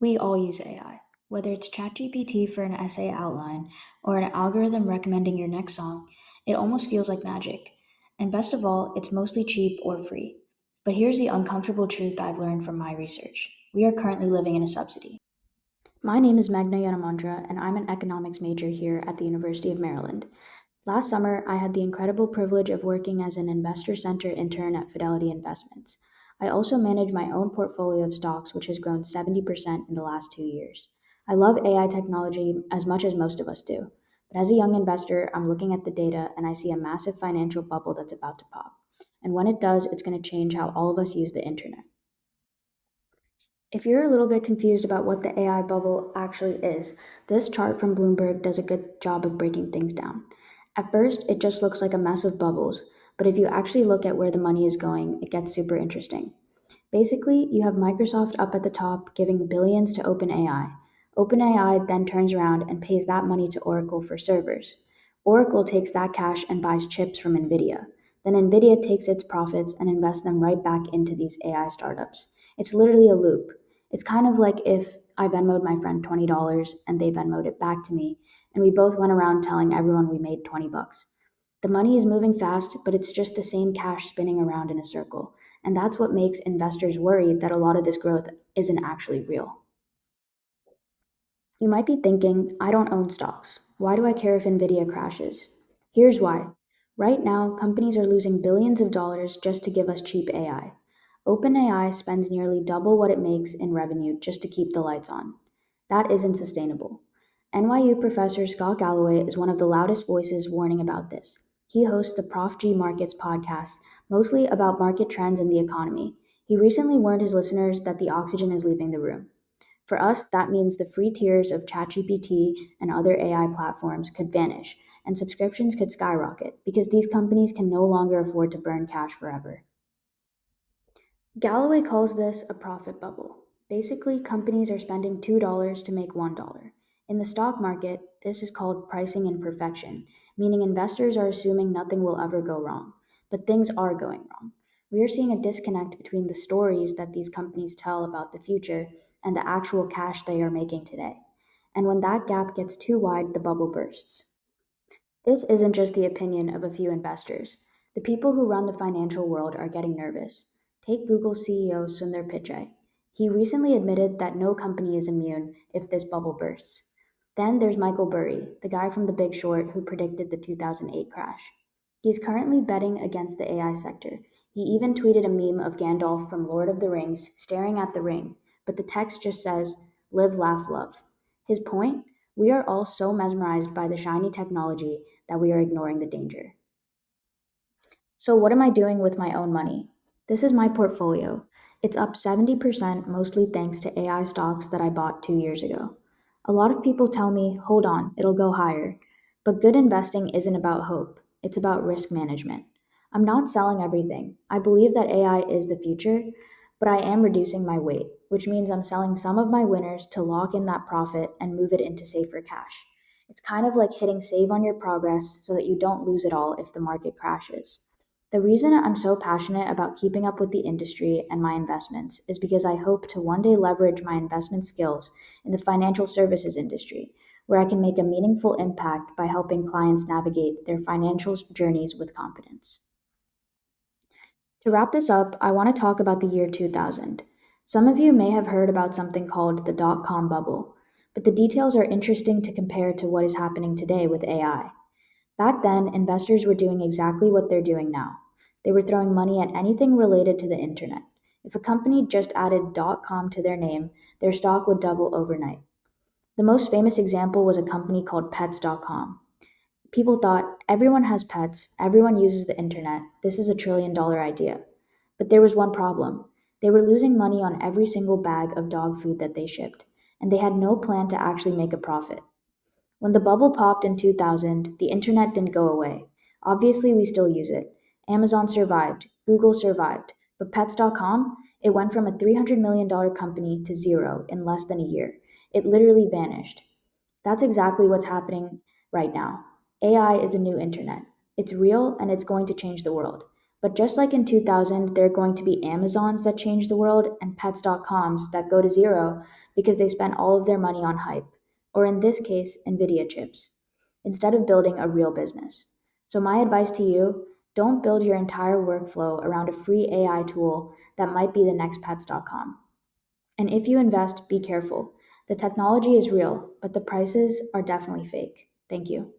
We all use AI, whether it's ChatGPT for an essay outline or an algorithm recommending your next song, it almost feels like magic. And best of all, it's mostly cheap or free. But here's the uncomfortable truth I've learned from my research. We are currently living in a subsidy. My name is Magna Yanamandra, and I'm an economics major here at the University of Maryland. Last summer, I had the incredible privilege of working as an investor center intern at Fidelity Investments. I also manage my own portfolio of stocks, which has grown 70% in the last 2 years. I love AI technology as much as most of us do. But as a young investor, I'm looking at the data and I see a massive financial bubble that's about to pop. And when it does, it's going to change how all of us use the internet. If you're a little bit confused about what the AI bubble actually is, this chart from Bloomberg does a good job of breaking things down. At first, it just looks like a mess of bubbles, but if you actually look at where the money is going, it gets super interesting. Basically, you have Microsoft up at the top giving billions to OpenAI. OpenAI then turns around and pays that money to Oracle for servers. Oracle takes that cash and buys chips from Nvidia. Then Nvidia takes its profits and invests them right back into these AI startups. It's literally a loop. It's kind of like if I Venmoed my friend $20 and they Venmoed it back to me, and we both went around telling everyone we made 20 bucks. The money is moving fast, but it's just the same cash spinning around in a circle. And that's what makes investors worried that a lot of this growth isn't actually real. You might be thinking, I don't own stocks. Why do I care if Nvidia crashes? Here's why. Right now, companies are losing billions of dollars just to give us cheap AI. OpenAI spends nearly double what it makes in revenue just to keep the lights on. That isn't sustainable. NYU professor Scott Galloway is one of the loudest voices warning about this. He hosts the Prof G Markets podcast, mostly about market trends and the economy. He recently warned his listeners that the oxygen is leaving the room. For us, that means the free tiers of ChatGPT and other AI platforms could vanish, and subscriptions could skyrocket because these companies can no longer afford to burn cash forever. Galloway calls this a profit bubble. Basically, companies are spending $2 to make $1. In the stock market, this is called pricing in perfection, meaning investors are assuming nothing will ever go wrong. But things are going wrong. We are seeing a disconnect between the stories that these companies tell about the future and the actual cash they are making today. And when that gap gets too wide, the bubble bursts. This isn't just the opinion of a few investors. The people who run the financial world are getting nervous. Take Google CEO Sundar Pichai. He recently admitted that no company is immune if this bubble bursts. Then there's Michael Burry, the guy from The Big Short who predicted the 2008 crash. He's currently betting against the AI sector. He even tweeted a meme of Gandalf from Lord of the Rings staring at the ring, but the text just says, "Live, laugh, love." His point? We are all so mesmerized by the shiny technology that we are ignoring the danger. So, what am I doing with my own money? This is my portfolio. It's up 70%, mostly thanks to AI stocks that I bought 2 years ago. A lot of people tell me, hold on, it'll go higher. But good investing isn't about hope, it's about risk management. I'm not selling everything. I believe that AI is the future, but I am reducing my weight, which means I'm selling some of my winners to lock in that profit and move it into safer cash. It's kind of like hitting save on your progress so that you don't lose it all if the market crashes. The reason I'm so passionate about keeping up with the industry and my investments is because I hope to one day leverage my investment skills in the financial services industry, where I can make a meaningful impact by helping clients navigate their financial journeys with confidence. To wrap this up, I want to talk about the year 2000. Some of you may have heard about something called the dot com bubble, but the details are interesting to compare to what is happening today with AI. Back then, investors were doing exactly what they're doing now. They were throwing money at anything related to the internet. If a company just added .com to their name, their stock would double overnight. The most famous example was a company called Pets.com. People thought, everyone has pets, everyone uses the internet, this is $1 trillion idea. But there was one problem. They were losing money on every single bag of dog food that they shipped, and they had no plan to actually make a profit. When the bubble popped in 2000, the internet didn't go away. Obviously, we still use it. Amazon survived, Google survived, but Pets.com, it went from a $300 million company to zero in less than a year. It literally vanished. That's exactly what's happening right now. AI is the new internet. It's real and it's going to change the world. But just like in 2000, there are going to be Amazons that change the world and pets.coms that go to zero because they spent all of their money on hype, or in this case, Nvidia chips, instead of building a real business. So, my advice to you, don't build your entire workflow around a free AI tool that might be the next pets.com. And if you invest, be careful. The technology is real, but the prices are definitely fake. Thank you.